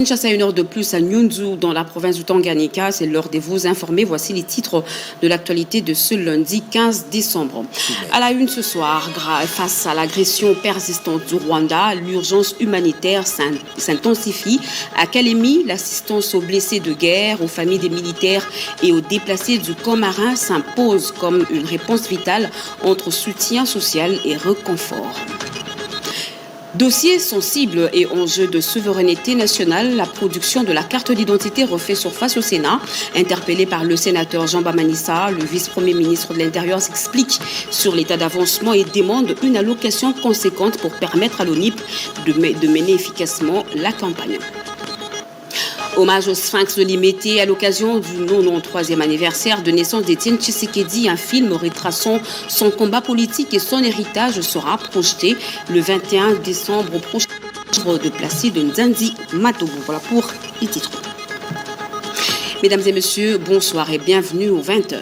Kinshasa, une heure de plus à Nyunzu, dans la province du Tanganyika. C'est l'heure de vous informer. Voici les titres de l'actualité de ce lundi 15 décembre. À la une ce soir, face à l'agression persistante du Rwanda, l'urgence humanitaire s'intensifie. À Kalemi, l'assistance aux blessés de guerre, aux familles des militaires et aux déplacés du camp marin s'impose comme une réponse vitale entre soutien social et réconfort. Dossier sensible et enjeu de souveraineté nationale, la production de la carte d'identité refait surface au Sénat. Interpellé par le sénateur Jean Bamanissa, le vice-premier ministre de l'Intérieur s'explique sur l'état d'avancement et demande une allocation conséquente pour permettre à l'ONIP de mener efficacement la campagne. Hommage au Sphinx de Limete à l'occasion du 93e anniversaire de naissance d'Étienne Tshisekedi. Un film retraçant son combat politique et son héritage sera projeté le 21 décembre prochain de Placide Nzanzi Matobo. Voilà pour les titres. Mesdames et messieurs, bonsoir et bienvenue aux 20h.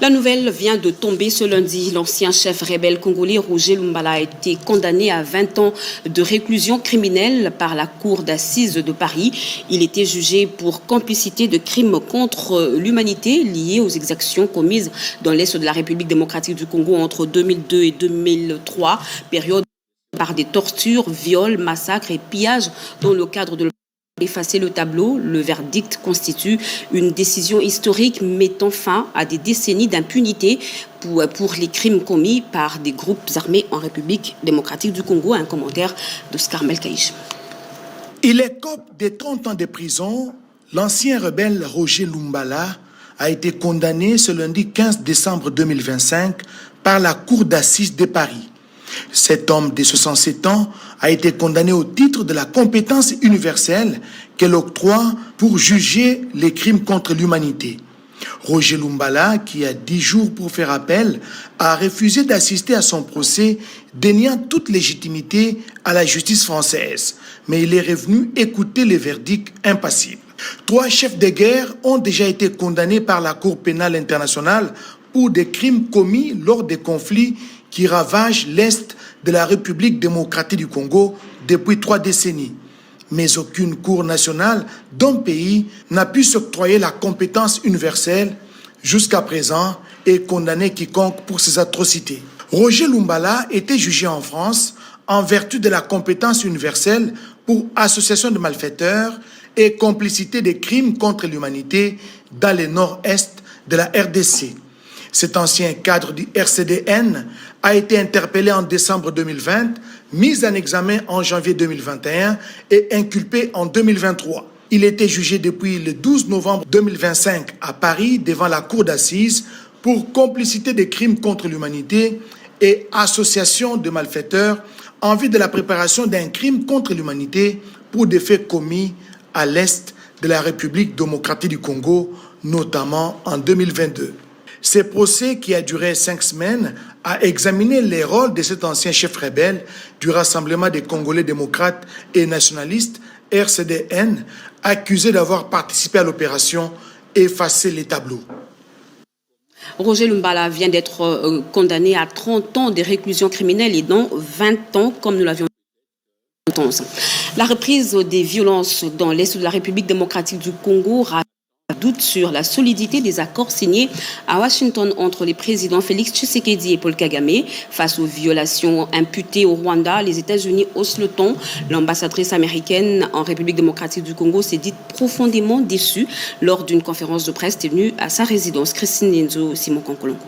La nouvelle vient de tomber ce lundi. L'ancien chef rebelle congolais Roger Lumbala a été condamné à 20 ans de réclusion criminelle par la cour d'assises de Paris. Il était jugé pour complicité de crimes contre l'humanité liés aux exactions commises dans l'Est de la République démocratique du Congo entre 2002 et 2003, période par des tortures, viols, massacres et pillages dans le cadre de effacer le tableau. Le verdict constitue une décision historique mettant fin à des décennies d'impunité pour les crimes commis par des groupes armés en République démocratique du Congo. Un commentaire d'Oscar Melkaïch. Il écope des 30 ans de prison. L'ancien rebelle Roger Lumbala a été condamné ce lundi 15 décembre 2025 par la cour d'assises de Paris. Cet homme de 67 ans a été condamné au titre de la compétence universelle qu'elle octroie pour juger les crimes contre l'humanité. Roger Lumbala, qui a 10 jours pour faire appel, a refusé d'assister à son procès, déniant toute légitimité à la justice française. Mais il est revenu écouter les verdicts impassibles. 3 chefs de guerre ont déjà été condamnés par la Cour pénale internationale pour des crimes commis lors des conflits qui ravage l'Est de la République démocratique du Congo depuis 3 décennies. Mais aucune cour nationale d'un pays n'a pu s'octroyer la compétence universelle jusqu'à présent et condamner quiconque pour ces atrocités. Roger Lumbala était jugé en France en vertu de la compétence universelle pour association de malfaiteurs et complicité des crimes contre l'humanité dans le nord-est de la RDC. Cet ancien cadre du RCDN a été interpellé en décembre 2020, mis en examen en janvier 2021 et inculpé en 2023. Il était jugé depuis le 12 novembre 2025 à Paris devant la cour d'assises pour complicité des crimes contre l'humanité et association de malfaiteurs en vue de la préparation d'un crime contre l'humanité pour des faits commis à l'est de la République démocratique du Congo, notamment en 2022. Ce procès, qui a duré 5 semaines, a examiné les rôles de cet ancien chef rebelle du Rassemblement des Congolais démocrates et nationalistes, RCDN, accusé d'avoir participé à l'opération Effacer les tableaux. Roger Lumbala vient d'être condamné à 30 ans de réclusion criminelle et non 20 ans, comme nous l'avions dit. La reprise des violences dans l'Est de la République démocratique du Congo doute sur la solidité des accords signés à Washington entre les présidents Félix Tshisekedi et Paul Kagame. Face aux violations imputées au Rwanda, les États-Unis haussent le ton. L'ambassadrice américaine en République démocratique du Congo s'est dite profondément déçue lors d'une conférence de presse tenue à sa résidence. Christine Nenzo, Simon Konkolonko.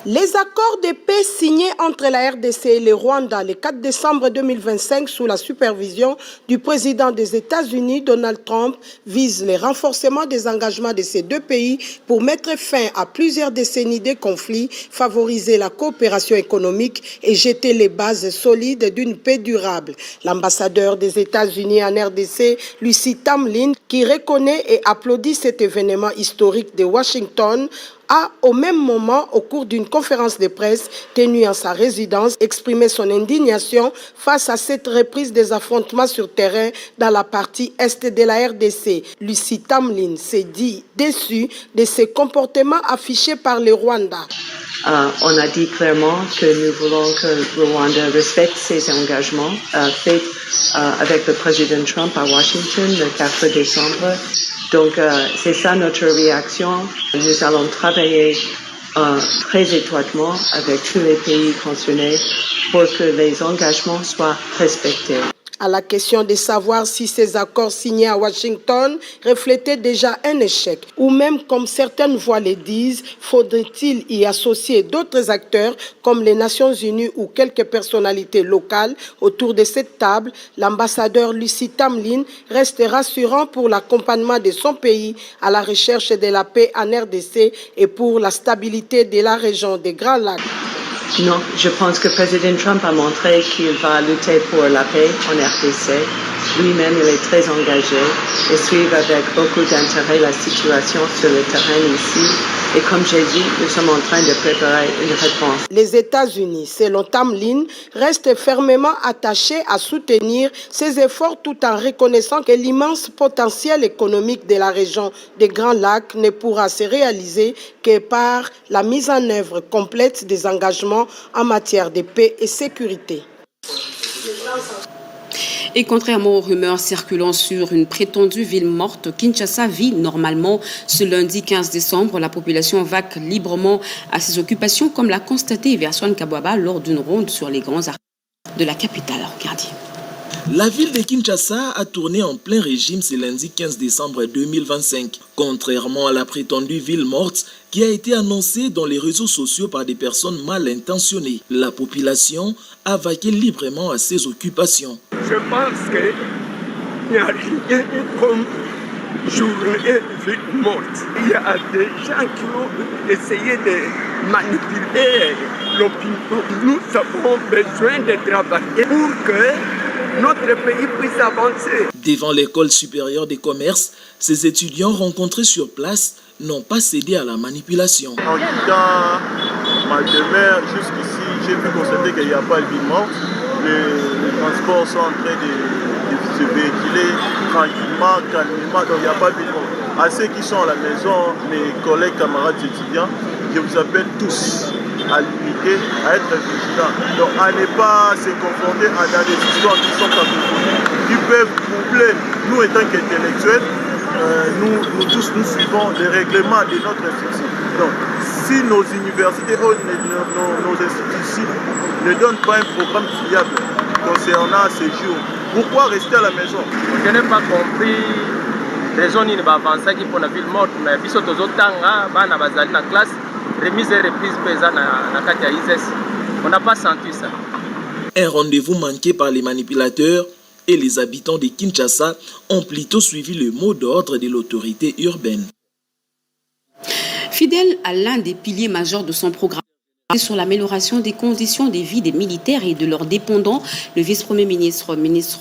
Les accords de paix signés entre la RDC et le Rwanda le 4 décembre 2025 sous la supervision du président des États-Unis, Donald Trump, visent le renforcement des engagements de ces 2 pays pour mettre fin à plusieurs décennies de conflits, favoriser la coopération économique et jeter les bases solides d'une paix durable. L'ambassadeur des États-Unis en RDC, Lucy Tamlin, qui reconnaît et applaudit cet événement historique de Washington, a, au même moment, au cours d'une conférence de presse tenue en sa résidence, exprimé son indignation face à cette reprise des affrontements sur terrain dans la partie est de la RDC. Lucy Tamlin s'est dit déçue de ces comportements affichés par le Rwanda. On a dit clairement que nous voulons que le Rwanda respecte ses engagements faits avec le président Trump à Washington le 4 décembre. Donc, c'est ça notre réaction. Nous allons travailler très étroitement avec tous les pays concernés pour que les engagements soient respectés. À la question de savoir si ces accords signés à Washington reflétaient déjà un échec, ou même comme certaines voix le disent, faudrait-il y associer d'autres acteurs comme les Nations Unies ou quelques personnalités locales autour de cette table, l'ambassadeur Lucie Tamlin reste rassurant pour l'accompagnement de son pays à la recherche de la paix en RDC et pour la stabilité de la région des Grands Lacs. Non, je pense que le président Trump a montré qu'il va lutter pour la paix en RDC. Lui-même, il est très engagé et suit avec beaucoup d'intérêt la situation sur le terrain ici. Et comme j'ai dit, nous sommes en train de préparer une réponse. Les États-Unis, selon Tamlin, restent fermement attachés à soutenir ces efforts tout en reconnaissant que l'immense potentiel économique de la région des Grands Lacs ne pourra se réaliser que par la mise en œuvre complète des engagements en matière de paix et sécurité. Et contrairement aux rumeurs circulant sur une prétendue ville morte, Kinshasa vit normalement. Ce lundi 15 décembre, la population vaque librement à ses occupations, comme l'a constaté Everson Kabwaba lors d'une ronde sur les grands artères de la capitale. Regardez. La ville de Kinshasa a tourné en plein régime ce lundi 15 décembre 2025. Contrairement à la prétendue ville morte qui a été annoncée dans les réseaux sociaux par des personnes mal intentionnées, la population a vaqué librement à ses occupations. Je pense qu'il n'y a rien comme journée ville morte. Il y a des gens qui ont essayé de manipuler l'opinion. Nous avons besoin de travailler pour que notre pays puisse avancer. Devant l'école supérieure des commerces, ces étudiants rencontrés sur place n'ont pas cédé à la manipulation. En quittant ma demeure jusqu'ici, j'ai pu constater qu'il n'y a pas de ville morte. Les transports sont en train de se véhiculer tranquillement, calmement, donc il n'y a pas de ville morte. À ceux qui sont à la maison, mes collègues, camarades étudiants, je vous appelle tous à limiter, à être vigilants. Donc à ne pas se confronter à des histoires qui sont cacophonées, qui peuvent troubler. Nous étant qu'intellectuels, nous tous nous suivons les règlements de notre institution. Donc si nos universités, nos institutions ne donnent pas un programme fiable concernant ces jours, pourquoi rester à la maison? Je n'ai pas compris raison nini baavansaki pour la ville morte, mais biso tozotanga bana bazali na classe remise et reprise pesa na kati ya ISS. On n'a pas senti ça. Un rendez-vous manqué par les manipulateurs et les habitants de Kinshasa ont plutôt suivi le mot d'ordre de l'autorité urbaine. Fidèle à l'un des piliers majeurs de son programme sur l'amélioration des conditions de vie des militaires et de leurs dépendants, le vice-premier ministre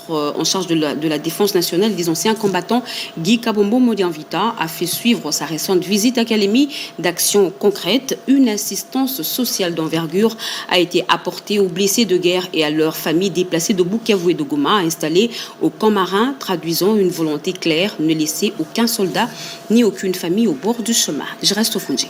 en charge de la Défense nationale des anciens combattants, Guy Kabombo Modianvita, a fait suivre sa récente visite à Kalemi d'actions concrètes. Une assistance sociale d'envergure a été apportée aux blessés de guerre et à leurs familles déplacées de Bukavu et de Goma installées au camp marin, traduisant une volonté claire, ne laisser aucun soldat ni aucune famille au bord du chemin. Je reste au Fondji.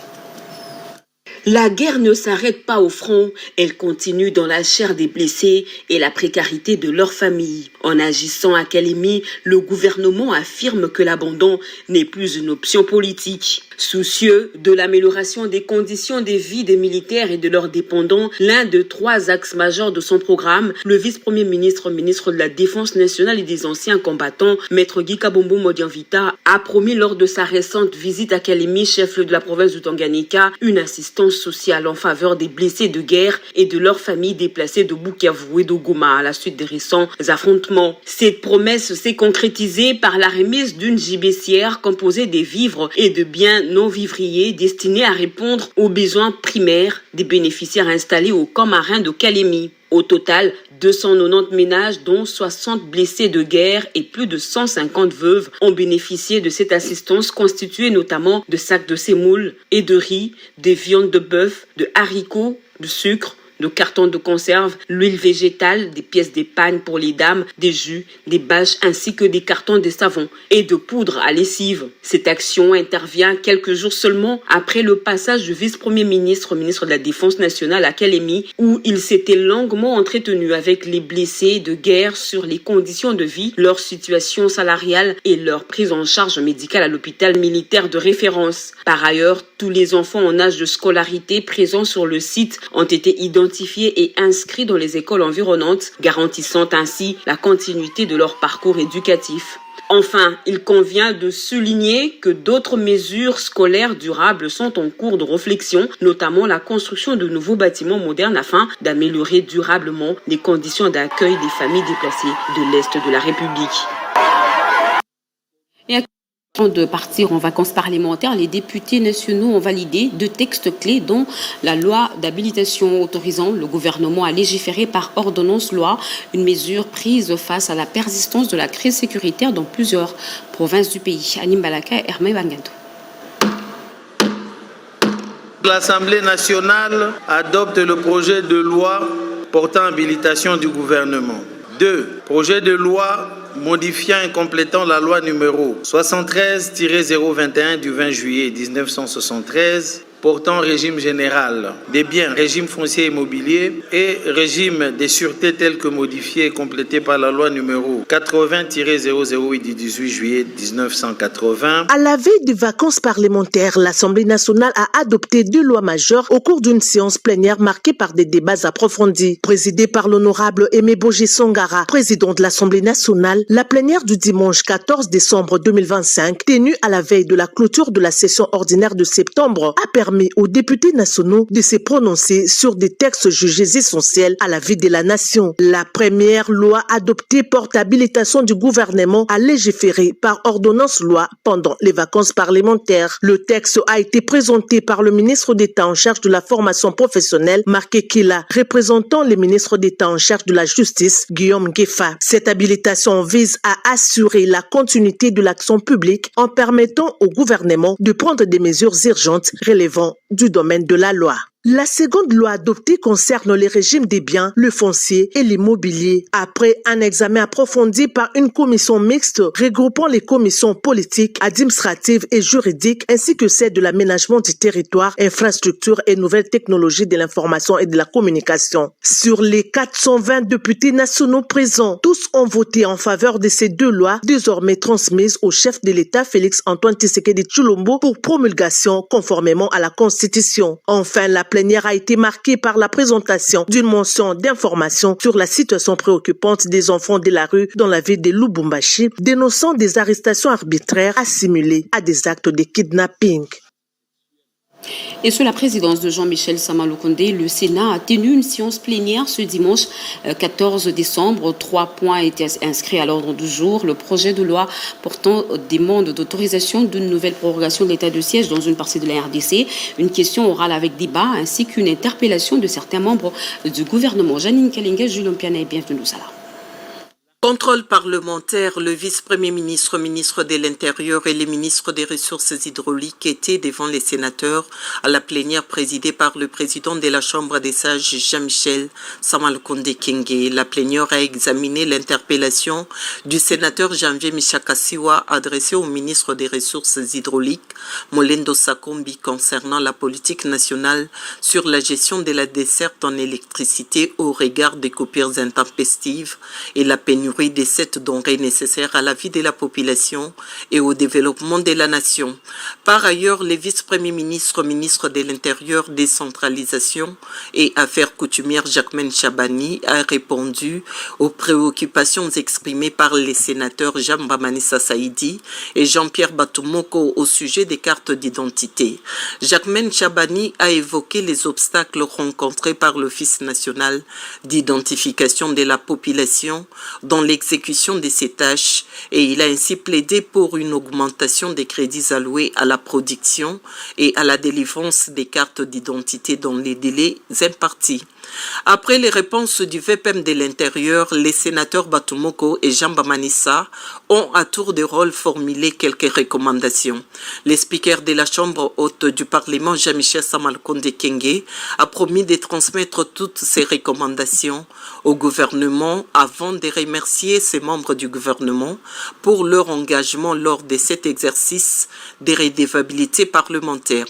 La guerre ne s'arrête pas au front, elle continue dans la chair des blessés et la précarité de leurs familles. En agissant à Kalemi, le gouvernement affirme que l'abandon n'est plus une option politique. Soucieux de l'amélioration des conditions de vie des militaires et de leurs dépendants, l'un de 3 axes majeurs de son programme, le vice-premier ministre, ministre de la Défense nationale et des anciens combattants, Maître Guy Kabombo Modianvita, a promis lors de sa récente visite à Kalemi, chef-lieu de la province du Tanganyika, une assistance sociale en faveur des blessés de guerre et de leurs familles déplacées de Bukavu et de Goma à la suite des récents affrontements. Cette promesse s'est concrétisée par la remise d'une gibecière composée des vivres et de biens non vivriers destinés à répondre aux besoins primaires des bénéficiaires installés au camp marin de Kalemi. Au total, 290 ménages, dont 60 blessés de guerre et plus de 150 veuves, ont bénéficié de cette assistance constituée notamment de sacs de semoule et de riz, des viandes de bœuf, de haricots, de sucre, de cartons de conserve, l'huile végétale, des pièces d'épargne pour les dames, des jus, des bâches ainsi que des cartons de savon et de poudre à lessive. Cette action intervient quelques jours seulement après le passage du vice-premier ministre, ministre de la Défense nationale à Kalemi, où il s'était longuement entretenu avec les blessés de guerre sur les conditions de vie, leur situation salariale et leur prise en charge médicale à l'hôpital militaire de référence. Par ailleurs, tous les enfants en âge de scolarité présents sur le site ont été identifiés et inscrits dans les écoles environnantes, garantissant ainsi la continuité de leur parcours éducatif. Enfin, il convient de souligner que d'autres mesures scolaires durables sont en cours de réflexion, notamment la construction de nouveaux bâtiments modernes afin d'améliorer durablement les conditions d'accueil des familles déplacées de l'Est de la République. Avant de partir en vacances parlementaires, les députés nationaux ont validé 2 textes clés, dont la loi d'habilitation autorisant le gouvernement à légiférer par ordonnance-loi, une mesure prise face à la persistance de la crise sécuritaire dans plusieurs provinces du pays. Anim Balaka et Hermé Bangando. L'Assemblée nationale adopte le projet de loi portant habilitation du gouvernement. 2. Projet de loi modifiant et complétant la loi numéro 73-021 du 20 juillet 1973 portant régime général des biens, régime foncier immobilier et régime des sûretés tels que modifiés et complétés par la loi numéro 80-008 du 18 juillet 1980. À la veille des vacances parlementaires, l'Assemblée nationale a adopté 2 lois majeures au cours d'une séance plénière marquée par des débats approfondis. Présidée par l'honorable Aimé Boji Songara, président de l'Assemblée nationale, la plénière du dimanche 14 décembre 2025, tenue à la veille de la clôture de la session ordinaire de septembre, a permis aux députés nationaux de se prononcer sur des textes jugés essentiels à la vie de la nation. La première loi adoptée porte habilitation du gouvernement à légiférer par ordonnance-loi pendant les vacances parlementaires. Le texte a été présenté par le ministre d'État en charge de la formation professionnelle, Marc Kila, représentant le ministre d'État en charge de la justice, Guillaume Gueffa. Cette habilitation vise à assurer la continuité de l'action publique en permettant au gouvernement de prendre des mesures urgentes relevant du domaine de la loi. La seconde loi adoptée concerne les régimes des biens, le foncier et l'immobilier. Après un examen approfondi par une commission mixte regroupant les commissions politiques, administratives et juridiques ainsi que celles de l'aménagement du territoire, infrastructures et nouvelles technologies de l'information et de la communication. Sur les 420 députés nationaux présents, tous ont voté en faveur de ces 2 lois désormais transmises au chef de l'État Félix Antoine Tshisekedi Tshilombo pour promulgation conformément à la Constitution. Enfin, la plénière a été marquée par la présentation d'une motion d'information sur la situation préoccupante des enfants de la rue dans la ville de Lubumbashi, dénonçant des arrestations arbitraires assimilées à des actes de kidnapping. Et sous la présidence de Jean-Michel Sama-Lukonde, le Sénat a tenu une séance plénière ce dimanche 14 décembre. 3 points étaient inscrits à l'ordre du jour. Le projet de loi portant demande d'autorisation d'une nouvelle prorogation de l'état de siège dans une partie de la RDC, une question orale avec débat ainsi qu'une interpellation de certains membres du gouvernement. Janine Kalinga, Julien Piana et bienvenue au Salah. Contrôle parlementaire, le vice-premier ministre, ministre de l'Intérieur et les ministres des Ressources hydrauliques étaient devant les sénateurs à la plénière présidée par le président de la Chambre des sages, Jean-Michel Sama-Lukonde Kyenge. La plénière a examiné l'interpellation du sénateur Janvier Michakasiwa adressée au ministre des Ressources hydrauliques, Molendo Sakombi, concernant la politique nationale sur la gestion de la desserte en électricité au regard des coupures intempestives et la pénurie de cette denrée nécessaire à la vie de la population et au développement de la nation. Par ailleurs, le vice-premier ministre, ministre de l'Intérieur, décentralisation et affaires coutumières, Jacquemaine Chabani, a répondu aux préoccupations exprimées par les sénateurs Jean Bamanissa Saïdi et Jean-Pierre Batumoko au sujet des cartes d'identité. Jacquemaine Chabani a évoqué les obstacles rencontrés par l'Office national d'identification de la population dans dans l'exécution de ses tâches et il a ainsi plaidé pour une augmentation des crédits alloués à la production et à la délivrance des cartes d'identité dans les délais impartis. Après les réponses du VPM de l'Intérieur, les sénateurs Batumoko et Jean Bamanissa ont à tour de rôle formulé quelques recommandations. Le speaker de la Chambre haute du Parlement, Jean-Michel Samalkonde Kenge, a promis de transmettre toutes ces recommandations au gouvernement avant de remercier ses membres du gouvernement pour leur engagement lors de cet exercice de redevabilité parlementaire.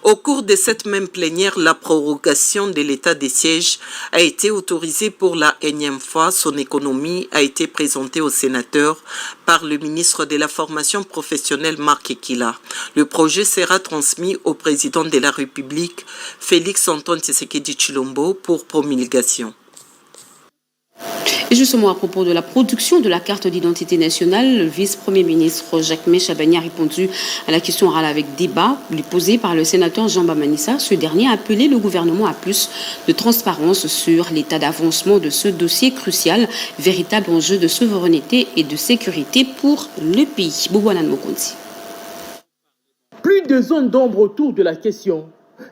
Au cours de cette même plénière, la prorogation de l'état de siège a été autorisée pour la énième fois. Son économie a été présentée aux sénateurs par le ministre de la Formation professionnelle Marc Ekila. Le projet sera transmis au président de la République, Félix Antoine Tshisekedi Tshilombo, pour promulgation. Et justement, à propos de la production de la carte d'identité nationale, le vice-premier ministre Jacques Chabani a répondu à la question orale avec débat lui posée par le sénateur Jean Bamanissa. Ce dernier a appelé le gouvernement à plus de transparence sur l'état d'avancement de ce dossier crucial, véritable enjeu de souveraineté et de sécurité pour le pays. Boubouanan Mokonzi. Plus de zones d'ombre autour de la question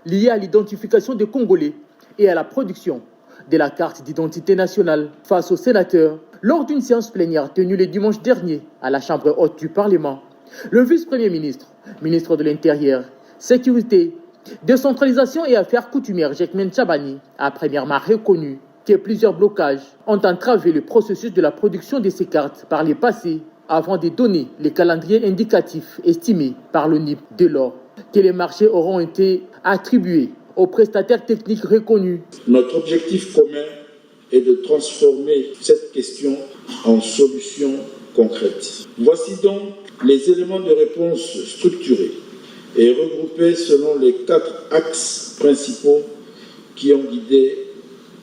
liée à l'identification des Congolais et à la production de la carte d'identité nationale face aux sénateurs lors d'une séance plénière tenue le dimanche dernier à la Chambre haute du Parlement. Le vice-premier ministre, ministre de l'Intérieur, Sécurité, Décentralisation et Affaires coutumières, Jacques Chabani, a premièrement reconnu que plusieurs blocages ont entravé le processus de la production de ces cartes par les passés avant de donner les calendriers indicatifs estimés par l'ONIP dès lors que les marchés auront été attribués aux prestataires techniques reconnus. Notre objectif commun est de transformer cette question en solution concrète. Voici donc les éléments de réponse structurés et regroupés selon les 4 axes principaux qui ont guidé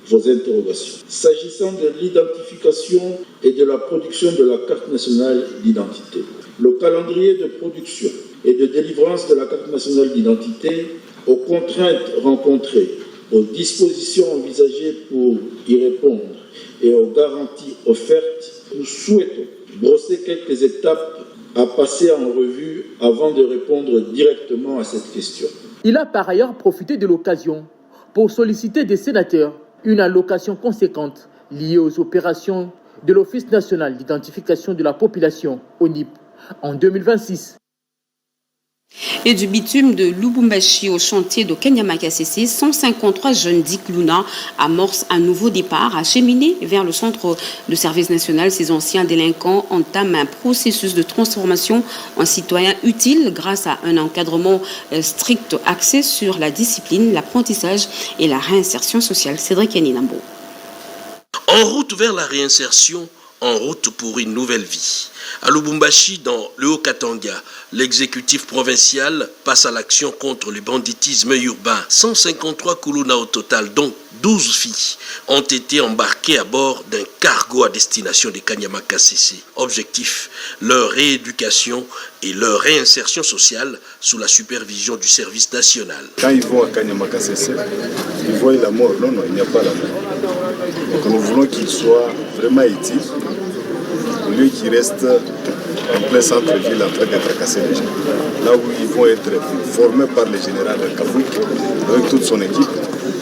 vos interrogations. S'agissant de l'identification et de la production de la carte nationale d'identité, le calendrier de production et de délivrance de la carte nationale d'identité, aux contraintes rencontrées, aux dispositions envisagées pour y répondre et aux garanties offertes, nous souhaitons brosser quelques étapes à passer en revue avant de répondre directement à cette question. Il a par ailleurs profité de l'occasion pour solliciter des sénateurs une allocation conséquente liée aux opérations de l'Office national d'identification de la population, ONIP, en 2026. Et du bitume de Lubumbashi au chantier de Kanyama-Kasese, 153 jeunes d'Ikluna amorcent un nouveau départ à cheminer vers le centre de service national. Ces anciens délinquants entament un processus de transformation en citoyens utiles grâce à un encadrement strict axé sur la discipline, l'apprentissage et la réinsertion sociale. Cédric Yaninambo. En route vers la réinsertion, en route pour une nouvelle vie. À Lubumbashi, dans le Haut-Katanga, l'exécutif provincial passe à l'action contre le banditisme urbain. 153 Kuluna au total, dont 12 filles, ont été embarquées à bord d'un cargo à destination de Kanyama-Kasese. Objectif, leur rééducation et leur réinsertion sociale sous la supervision du service national. Quand ils vont à Kanyama-Kasese, ils voient la mort. Non, il n'y a pas la mort. Donc nous voulons qu'ils soient vraiment utiles, au lieu qu'ils restent en plein centre-ville en train de tracasser les gens. Là où ils vont être formés par le général Kabouik avec toute son équipe.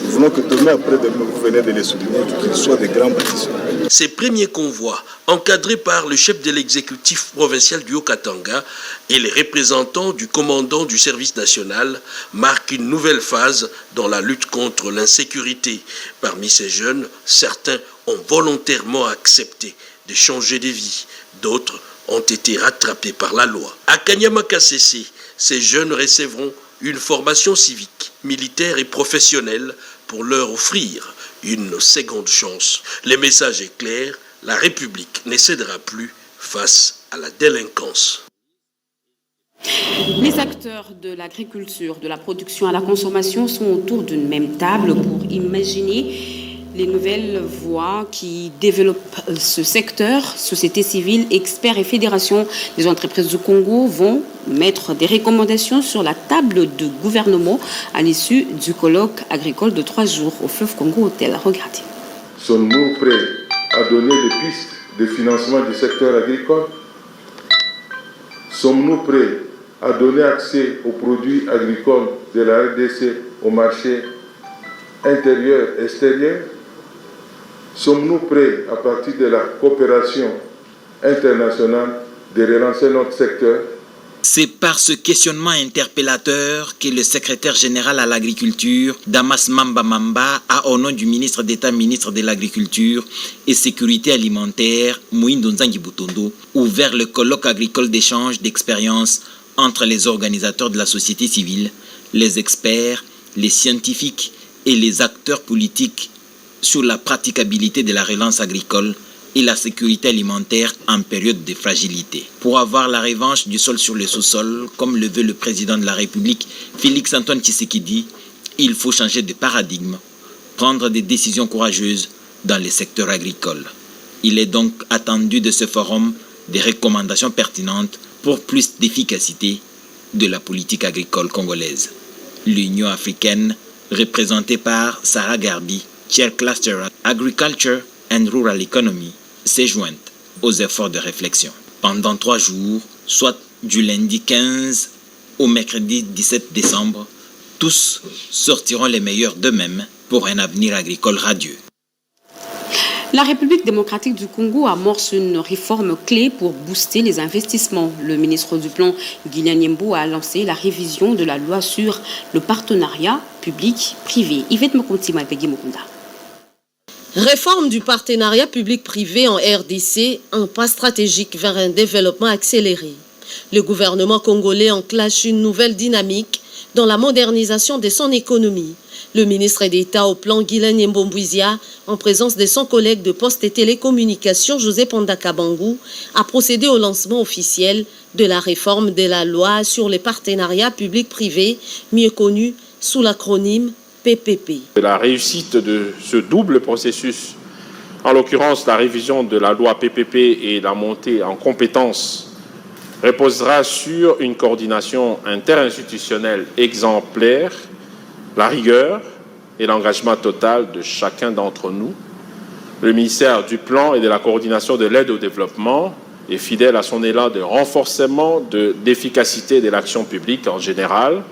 Nous voulons que demain, après demain, vous venez de les souligner, qu'ils soient des grands bâtisseurs. Ces premiers convois, encadrés par le chef de l'exécutif provincial du Haut-Katanga et les représentants du commandant du service national, marquent une nouvelle phase dans la lutte contre l'insécurité. Parmi ces jeunes, certains ont volontairement accepté de changer de vie. D'autres ont été rattrapés par la loi. À Kanyama-Kasese, ces jeunes recevront une formation civique, militaire et professionnelle pour leur offrir une seconde chance. Le message est clair, la République ne cédera plus face à la délinquance. Les acteurs de l'agriculture, de la production à la consommation sont autour d'une même table pour imaginer les nouvelles voies qui développent ce secteur. Société civile, experts et fédérations des entreprises du Congo vont mettre des recommandations sur la table de gouvernement à l'issue du colloque agricole de 3 jours au fleuve Congo Hôtel. Regardez. Sommes-nous prêts à donner des pistes de financement du secteur agricole? Sommes-nous prêts à donner accès aux produits agricoles de la RDC au marché intérieur et extérieur? Sommes-nous prêts, à partir de la coopération internationale, de relancer notre secteur? C'est par ce questionnement interpellateur que le secrétaire général à l'agriculture, Damas Mamba Mamba, a, au nom du ministre d'État, ministre de l'Agriculture et Sécurité alimentaire, Moïndo Nzangi Butondo, ouvert le colloque agricole d'échange d'expériences entre les organisateurs de la société civile, les experts, les scientifiques et les acteurs politiques sur la praticabilité de la relance agricole et la sécurité alimentaire en période de fragilité. Pour avoir la revanche du sol sur le sous-sol, comme le veut le président de la République, Félix Antoine Tshisekedi, il faut changer de paradigme, prendre des décisions courageuses dans les secteurs agricoles. Il est donc attendu de ce forum des recommandations pertinentes pour plus d'efficacité de la politique agricole congolaise. L'Union africaine, représentée par Sarah Garbi, Chair Cluster Agriculture and Rural Economy, s'est jointe aux efforts de réflexion. Pendant 3 jours, soit du lundi 15 au mercredi 17 décembre, tous sortiront les meilleurs d'eux-mêmes pour un avenir agricole radieux. La République démocratique du Congo amorce une réforme clé pour booster les investissements. Le ministre du Plan, Guilain Nyembo, a lancé la révision de la loi sur le partenariat public-privé. Yvette Mokontima Peggy Mokunda. Réforme du partenariat public-privé en RDC, un pas stratégique vers un développement accéléré. Le gouvernement congolais enclenche une nouvelle dynamique dans la modernisation de son économie. Le ministre d'État au plan Guilain Nyembo Mbouizia, en présence de son collègue de Poste et Télécommunications José Pandakabangou, a procédé au lancement officiel de la réforme de la loi sur les partenariats public-privé, mieux connu sous l'acronyme PPP. La réussite de ce double processus, en l'occurrence la révision de la loi PPP et la montée en compétences, reposera sur une coordination interinstitutionnelle exemplaire, la rigueur et l'engagement total de chacun d'entre nous. Le ministère du Plan et de la coordination de l'aide au développement est fidèle à son élan de renforcement de l'efficacité de l'action publique en général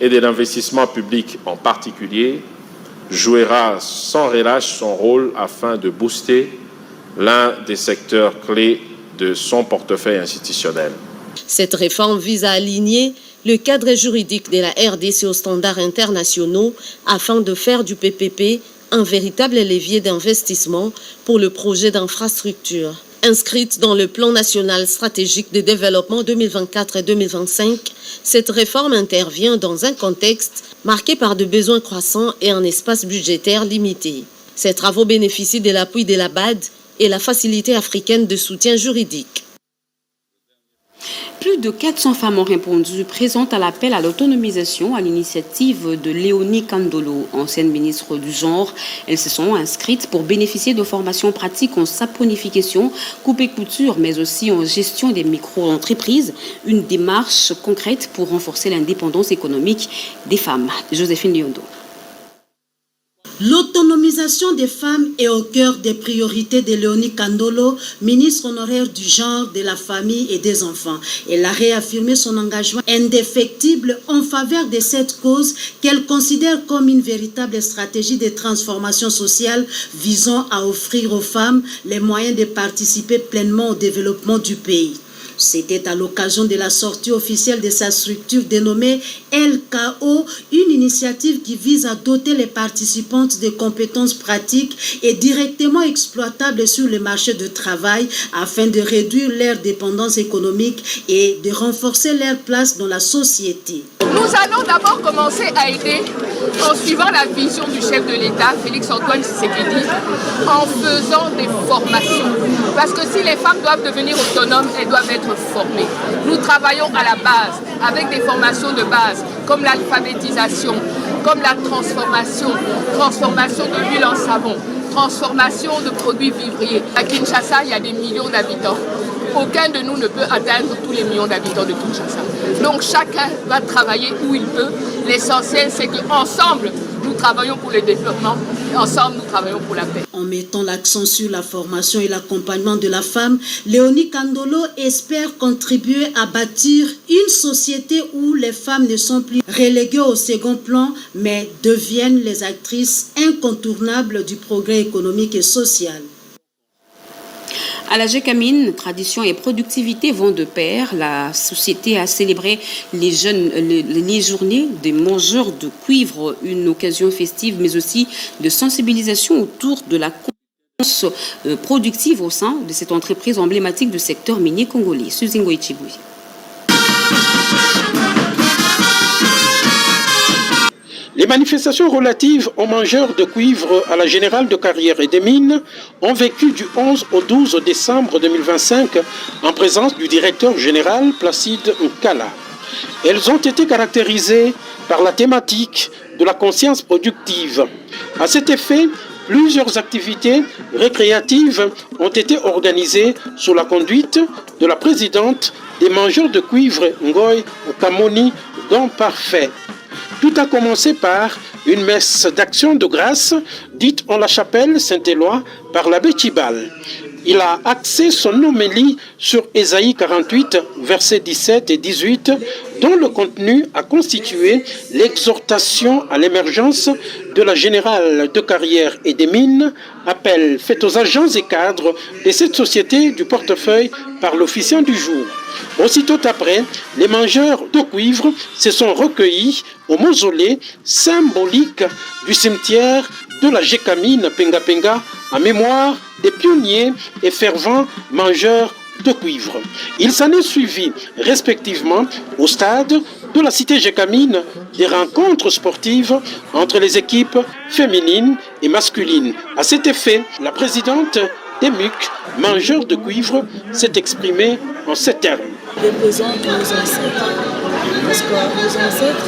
et de l'investissement public en particulier, jouera sans relâche son rôle afin de booster l'un des secteurs clés de son portefeuille institutionnel. Cette réforme vise à aligner le cadre juridique de la RDC aux standards internationaux afin de faire du PPP un véritable levier d'investissement pour le projet d'infrastructure. Inscrite dans le plan national stratégique de développement 2024 et 2025, cette réforme intervient dans un contexte marqué par de besoins croissants et un espace budgétaire limité. Ces travaux bénéficient de l'appui de la BAD et la Facilité africaine de soutien juridique. Plus de 400 femmes ont répondu présentes à l'appel à l'autonomisation à l'initiative de Léonie Kandolo, ancienne ministre du Genre. Elles se sont inscrites pour bénéficier de formations pratiques en saponification, coupe-couture, mais aussi en gestion des micro-entreprises. Une démarche concrète pour renforcer l'indépendance économique des femmes. Joséphine Lyondo. L'autonomisation des femmes est au cœur des priorités de Léonie Kandolo, ministre honoraire du genre, de la famille et des enfants. Elle a réaffirmé son engagement indéfectible en faveur de cette cause qu'elle considère comme une véritable stratégie de transformation sociale visant à offrir aux femmes les moyens de participer pleinement au développement du pays. C'était à l'occasion de la sortie officielle de sa structure dénommée LKO, une initiative qui vise à doter les participantes de compétences pratiques et directement exploitables sur le marché du travail afin de réduire leur dépendance économique et de renforcer leur place dans la société. Nous allons d'abord commencer à aider en suivant la vision du chef de l'État, Félix Antoine Tshisekedi, en faisant des formations. Parce que si les femmes doivent devenir autonomes, elles doivent être formées. Nous travaillons à la base avec des formations de base comme l'alphabétisation, comme la transformation de l'huile en savon, transformation de produits vivriers. À Kinshasa, il y a des millions d'habitants. Aucun de nous ne peut atteindre tous les millions d'habitants de Kinshasa. Donc chacun va travailler où il peut. L'essentiel, c'est qu'ensemble, nous travaillons pour le développement ensemble, nous travaillons pour la paix. En mettant l'accent sur la formation et l'accompagnement de la femme, Léonie Kandolo espère contribuer à bâtir une société où les femmes ne sont plus reléguées au second plan, mais deviennent les actrices incontournables du progrès économique et social. À la Gécamine, tradition et productivité vont de pair. La société a célébré les journées des mangeurs de cuivre, une occasion festive, mais aussi de sensibilisation autour de la compétence productive au sein de cette entreprise emblématique du secteur minier congolais. Suzingo Ichibouy. Les manifestations relatives aux mangeurs de cuivre à la Générale de Carrière et des Mines ont vécu du 11 au 12 décembre 2025 en présence du directeur général Placide Nkala. Elles ont été caractérisées par la thématique de la conscience productive. À cet effet, plusieurs activités récréatives ont été organisées sous la conduite de la présidente des mangeurs de cuivre Ngoy Kamoni Don Parfait. Tout a commencé par une messe d'action de grâce dite en la chapelle Saint-Éloi par l'abbé Tibal. Il a axé son homélie sur Ésaïe 48, versets 17 et 18, dont le contenu a constitué l'exhortation à l'émergence de la Générale de Carrière et des Mines, appel fait aux agents et cadres de cette société du portefeuille par l'officiant du jour. Aussitôt après, les mangeurs de cuivre se sont recueillis au mausolée symbolique du cimetière de la Gécamine Penga Penga en mémoire des pionniers et fervents mangeurs de cuivre. Il s'en est suivi respectivement au stade de la cité Gécamine des rencontres sportives entre les équipes féminines et masculines. À cet effet, la présidente des MUC, mangeurs de cuivre, s'est exprimée en ces termes. Représente nos ancêtres, parce que nos ancêtres,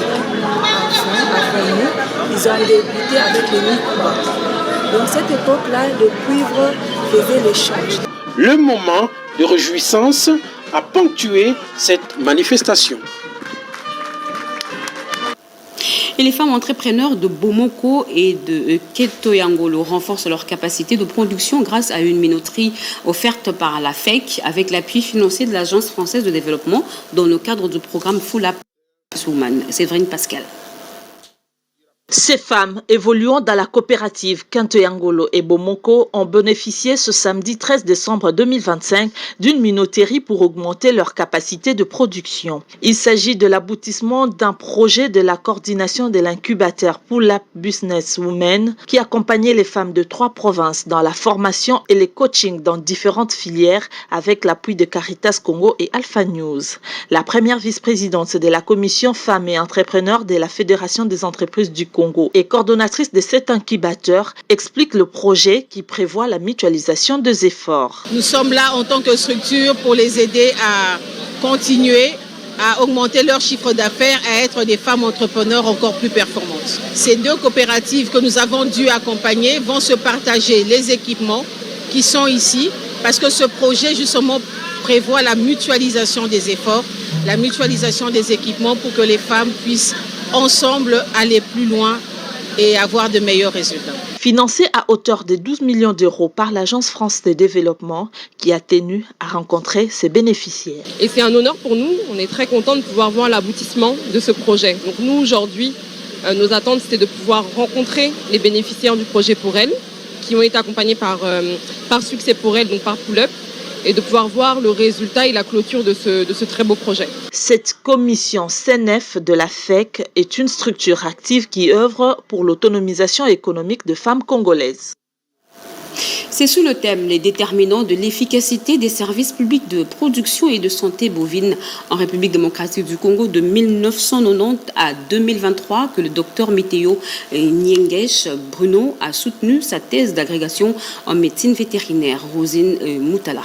avant nous, ils ont débuté avec les micro. Dans cette époque-là, le cuivre faisait l'échange. Le moment de réjouissance a ponctué cette manifestation. Et les femmes entrepreneurs de Bomoko et de Ketoyangolo renforcent leur capacité de production grâce à une minoterie offerte par la FEC avec l'appui financier de l'Agence française de développement dans le cadre du programme Full Up Woman. Séverine Pascal. Ces femmes évoluant dans la coopérative Ketoyangolo et Bomoko ont bénéficié ce samedi 13 décembre 2025 d'une minoterie pour augmenter leur capacité de production. Il s'agit de l'aboutissement d'un projet de la coordination de l'incubateur Pull Up Business Women qui accompagnait les femmes de 3 provinces dans la formation et les coachings dans différentes filières avec l'appui de Caritas Congo et Alpha News. La première vice-présidente de la commission femmes et entrepreneurs de la Fédération des entreprises du Congo et coordonnatrice de cet incubateur, explique le projet qui prévoit la mutualisation des efforts. Nous sommes là en tant que structure pour les aider à continuer à augmenter leur chiffre d'affaires, à être des femmes entrepreneurs encore plus performantes. Ces 2 coopératives que nous avons dû accompagner vont se partager les équipements qui sont ici parce que ce projet justement prévoit la mutualisation des efforts, la mutualisation des équipements pour que les femmes puissent ensemble aller plus loin et avoir de meilleurs résultats. Financé à hauteur de 12 millions d'euros par l'Agence France de développement qui a tenu à rencontrer ses bénéficiaires. Et c'est un honneur pour nous, on est très contents de pouvoir voir l'aboutissement de ce projet. Donc nous aujourd'hui, nos attentes c'était de pouvoir rencontrer les bénéficiaires du projet pour elles, qui ont été accompagnés par Succès pour elles, donc par Pull Up, et de pouvoir voir le résultat et la clôture de ce très beau projet. Cette commission CNF de la FEC est une structure active qui œuvre pour l'autonomisation économique de femmes congolaises. C'est sous le thème les déterminants de l'efficacité des services publics de production et de santé bovine en République démocratique du Congo de 1990 à 2023 que le docteur Météo Nyengesh Bruno a soutenu sa thèse d'agrégation en médecine vétérinaire. Rosine Moutala.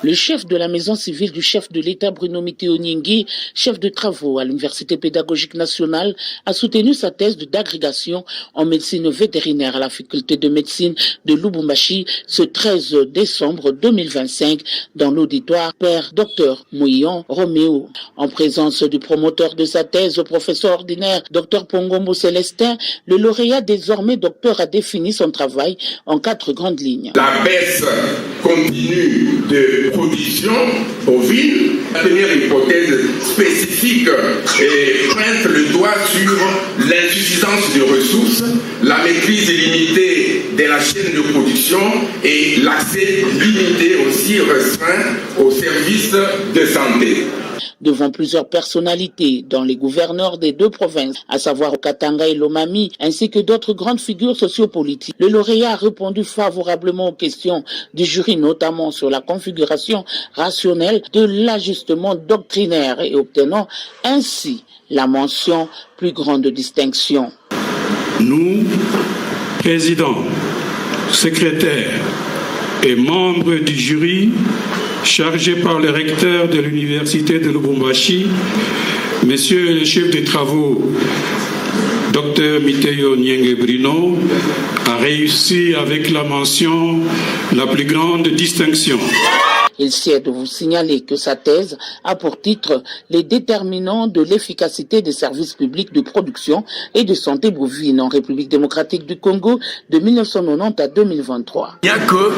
Le chef de la maison civile du chef de l'État, Bruno Miteo Nyingui, chef de travaux à l'Université pédagogique nationale, a soutenu sa thèse d'agrégation en médecine vétérinaire à la faculté de médecine de Lubumbashi ce 13 décembre 2025 dans l'auditoire Père Dr Mouillon Roméo. En présence du promoteur de sa thèse, professeur ordinaire Dr Pongombo Célestin, le lauréat désormais docteur a défini son travail en 4 grandes lignes. La baisse continue de production bovine, la première hypothèse spécifique pointe le doigt sur l'insuffisance de ressources, la maîtrise limitée de la chaîne de production et l'accès limité aussi restreint aux services de santé. Devant plusieurs personnalités, dont les gouverneurs des 2 provinces, à savoir Okatanga et Lomami, ainsi que d'autres grandes figures sociopolitiques, le lauréat a répondu favorablement aux questions du jury, notamment sur la configuration rationnelle de l'ajustement doctrinaire et obtenant ainsi la mention plus grande distinction. Nous, présidents, secrétaires et membres du jury, chargé par le recteur de l'université de Lubumbashi, Monsieur le chef des travaux, Dr Miteo Nyingui Bruno, a réussi avec la mention la plus grande distinction. Il sied de vous signaler que sa thèse a pour titre « Les déterminants de l'efficacité des services publics de production et de santé bovine en République démocratique du Congo de 1990 à 2023 ». Il n'y a que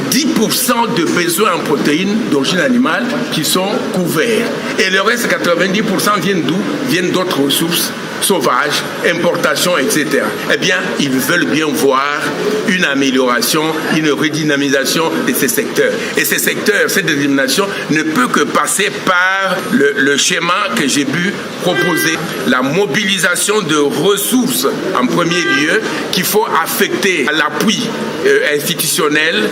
10% de besoins en protéines d'origine animale qui sont couverts. Et le reste, 90% viennent d'où? Viennent d'autres ressources sauvages, importations, etc. Eh bien, ils veulent bien voir une amélioration, une redynamisation de ces secteurs. Et ces secteurs, cette détermination ne peut que passer par le schéma que j'ai pu proposer. La mobilisation de ressources en premier lieu qu'il faut affecter à l'appui institutionnel.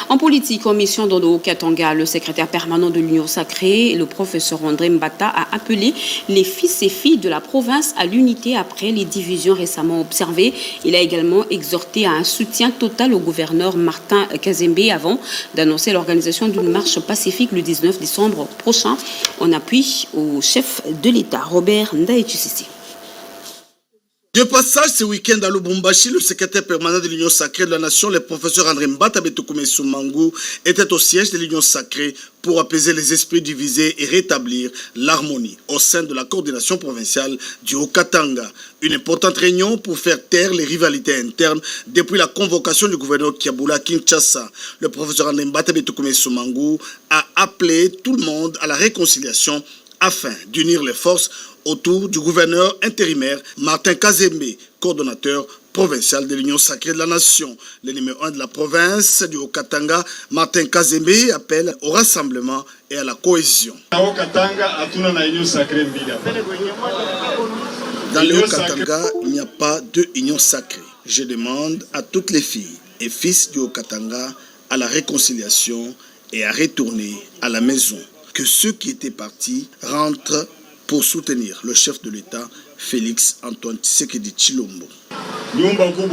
En politique, en mission dans le Haut-Katanga, le secrétaire permanent de l'Union sacrée, le professeur André Mbata, a appelé les fils et filles de la province à l'unité après les divisions récemment observées. Il a également exhorté à un soutien total au gouverneur Martin Kazembe avant d'annoncer l'organisation d'une marche pacifique le 19 décembre prochain en appui au chef de l'État, Robert Ndaïtusisi. De passage ce week-end à Lubumbashi, le secrétaire permanent de l'Union sacrée de la Nation, le professeur André Mbata Betoukoumé Soumangou, était au siège de l'Union sacrée pour apaiser les esprits divisés et rétablir l'harmonie au sein de la coordination provinciale du Haut-Katanga. Une importante réunion pour faire taire les rivalités internes depuis la convocation du gouverneur Kiaboula Kinshasa. Le professeur André Mbata Betoukoumé Soumangou a appelé tout le monde à la réconciliation afin d'unir les forces autour du gouverneur intérimaire Martin Kazembe, coordonnateur provincial de l'Union sacrée de la Nation. Le numéro 1 de la province du Haut-Katanga, Martin Kazembe, appelle au rassemblement et à la cohésion. Dans le Haut-Katanga, il n'y a pas de union sacrée. Je demande à toutes les filles et fils du Haut-Katanga à la réconciliation et à retourner à la maison. Que ceux qui étaient partis rentrent pour soutenir le chef de l'État, Félix Antoine Tshisekedi Tshilombo. Nous avons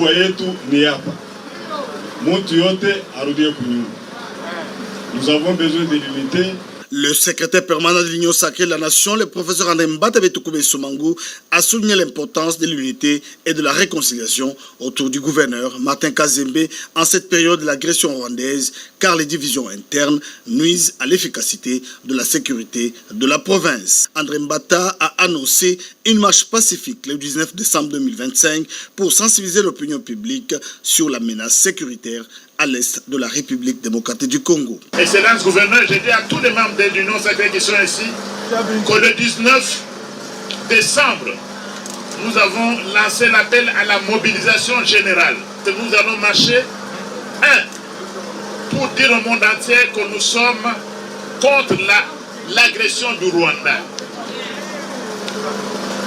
besoin de l'unité. Le secrétaire permanent de l'Union sacrée de la Nation, le professeur André Mbata Betoukoumé Soumangou, a souligné l'importance de l'unité et de la réconciliation autour du gouverneur Martin Kazembe en cette période de l'agression rwandaise, car les divisions internes nuisent à l'efficacité de la sécurité de la province. André Mbata a annoncé une marche pacifique le 19 décembre 2025 pour sensibiliser l'opinion publique sur la menace sécuritaire à l'est de la République démocratique du Congo. Excellence gouverneur, je dis à tous les membres de l'Union sacrée qui sont ici que le 19 décembre, nous avons lancé l'appel à la mobilisation générale. Nous allons marcher, pour dire au monde entier que nous sommes contre l'agression du Rwanda.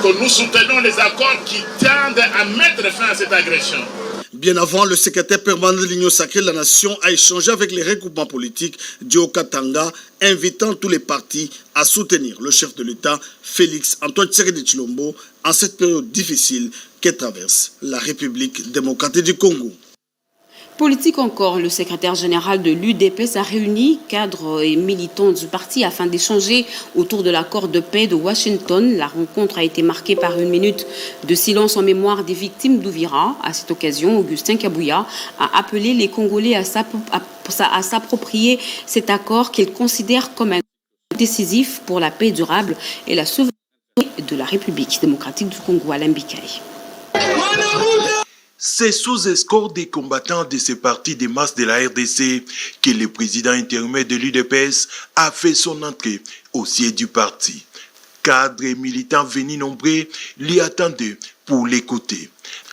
Que nous soutenons les accords qui tendent à mettre fin à cette agression. Bien avant, le secrétaire permanent de l'Union sacrée de la Nation a échangé avec les regroupements politiques du Haut-Katanga, invitant tous les partis à soutenir le chef de l'État, Félix Antoine Tshisekedi Tshilombo, en cette période difficile que traverse la République démocratique du Congo. Politique encore, le secrétaire général de l'UDPS a réuni cadres et militants du parti afin d'échanger autour de l'accord de paix de Washington. La rencontre a été marquée par une minute de silence en mémoire des victimes d'Ouvira. À cette occasion, Augustin Kabouya a appelé les Congolais à s'approprier cet accord qu'il considère comme un décisif pour la paix durable et la souveraineté de la République démocratique du Congo. Alain Bikaï. C'est sous escorte des combattants de ces partis de masse de la RDC que le président intérimaire de l'UDPS a fait son entrée au siège du parti. Cadres et militants venus nombreux l'y attendaient pour l'écouter.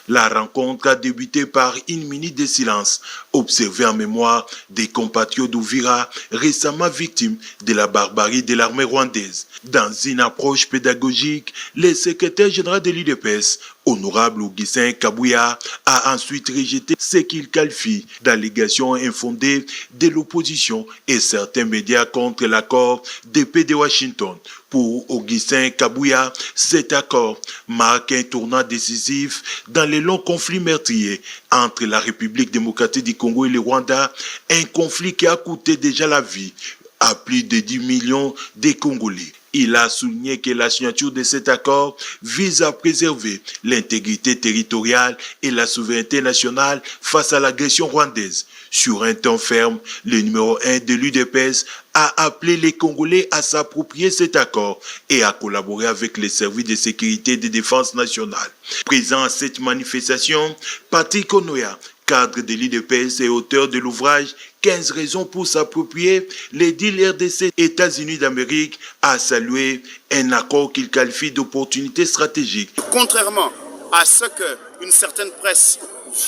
La rencontre a débuté par une minute de silence, observée en mémoire des compatriotes d'Ouvira récemment victimes de la barbarie de l'armée rwandaise. Dans une approche pédagogique, le secrétaire général de l'UDPS, honorable Augustin Kabouya, a ensuite rejeté ce qu'il qualifie d'allégations infondées de l'opposition et certains médias contre l'accord de paix de Washington. Pour Augustin Kabouya, cet accord marque un tournant décisif dans les longs conflits meurtriers entre la République démocratique du Congo et le Rwanda, un conflit qui a coûté déjà la vie à plus de 10 millions de Congolais. Il a souligné que la signature de cet accord vise à préserver l'intégrité territoriale et la souveraineté nationale face à l'agression rwandaise. Sur un ton ferme, le numéro 1 de l'UDPS a appelé les Congolais à s'approprier cet accord et à collaborer avec les services de sécurité et de défense nationale. Présent à cette manifestation, Patrick Onoya, cadre de l'UDPS et auteur de l'ouvrage 15 raisons pour s'approprier les deals RDC États-Unis d'Amérique, a salué un accord qu'il qualifie d'opportunité stratégique. Contrairement à ce qu'une certaine presse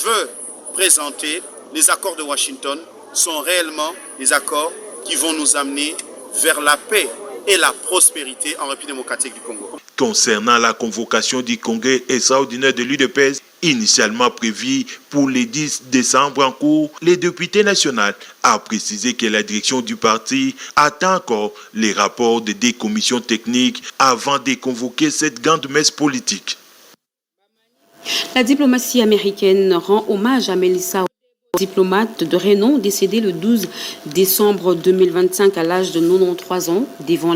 veut présenter, les accords de Washington sont réellement des accords qui vont nous amener vers la paix et la prospérité en République démocratique du Congo. Concernant la convocation du congrès extraordinaire de l'UDPS, initialement prévu pour le 10 décembre en cours, le député national a précisé que la direction du parti attend encore les rapports des deux commissions techniques avant de convoquer cette grande messe politique. La diplomatie américaine rend hommage à Melissa, diplomate de renom décédée le 12 décembre 2025 à l'âge de 93 ans devant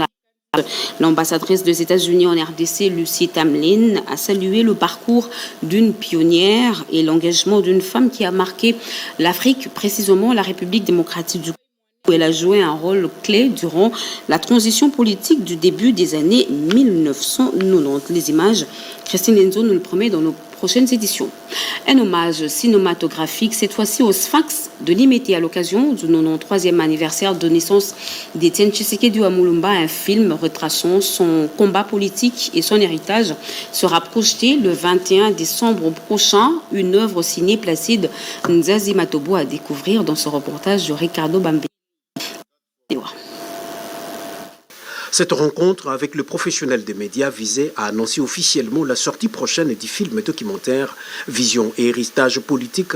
l'ambassadrice des États-Unis en RDC, Lucie Tamlin, a salué le parcours d'une pionnière et l'engagement d'une femme qui a marqué l'Afrique, précisément la République démocratique du Congo. Elle a joué un rôle clé durant la transition politique du début des années 1990. Les images, Christine Enzo nous le promet dans nos prochaines éditions. Un hommage cinématographique, cette fois-ci au Sphinx de Limete à l'occasion du 93e anniversaire de naissance d'Étienne Tshisekedi Wamulumba. Un film retraçant son combat politique et son héritage sera projeté le 21 décembre prochain. Une œuvre signée Placide Nzazi Matobo à découvrir dans ce reportage de Ricardo Bambé. Cette rencontre avec le professionnel des médias visait à annoncer officiellement la sortie prochaine du film documentaire Vision et héritage politique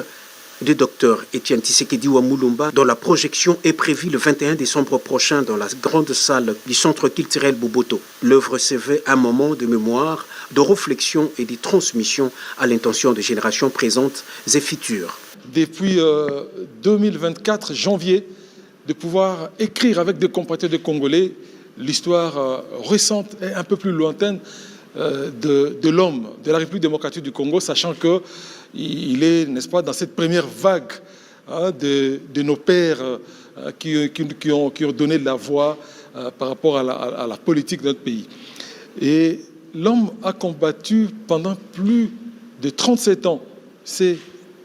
du docteur Étienne Tshisekedi Wamulumba, dont la projection est prévue le 21 décembre prochain dans la grande salle du Centre culturel Boboto. L'œuvre se veut un moment de mémoire, de réflexion et de transmission à l'intention des générations présentes et futures. Depuis 2024, janvier, de pouvoir écrire avec des compatriotes de Congolais l'histoire récente et un peu plus lointaine de l'homme, de la République démocratique du Congo, sachant qu'il est, n'est-ce pas, dans cette première vague de nos pères qui ont donné la voix par rapport à la politique de notre pays. Et l'homme a combattu pendant plus de 37 ans. C'est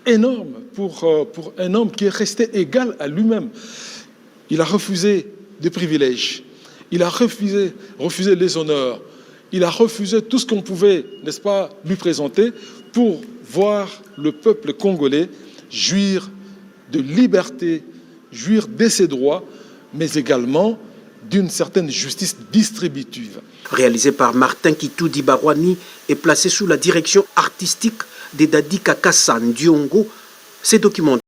énorme pour un homme qui est resté égal à lui-même. Il a refusé des privilèges. Il a refusé les honneurs. Il a refusé tout ce qu'on pouvait, n'est-ce pas, lui présenter pour voir le peuple congolais jouir de liberté, jouir de ses droits, mais également d'une certaine justice distributive. Réalisé par Martin Kitoudi Barwani et placé sous la direction artistique de Dadi Kakassa Ndiongo, ces documents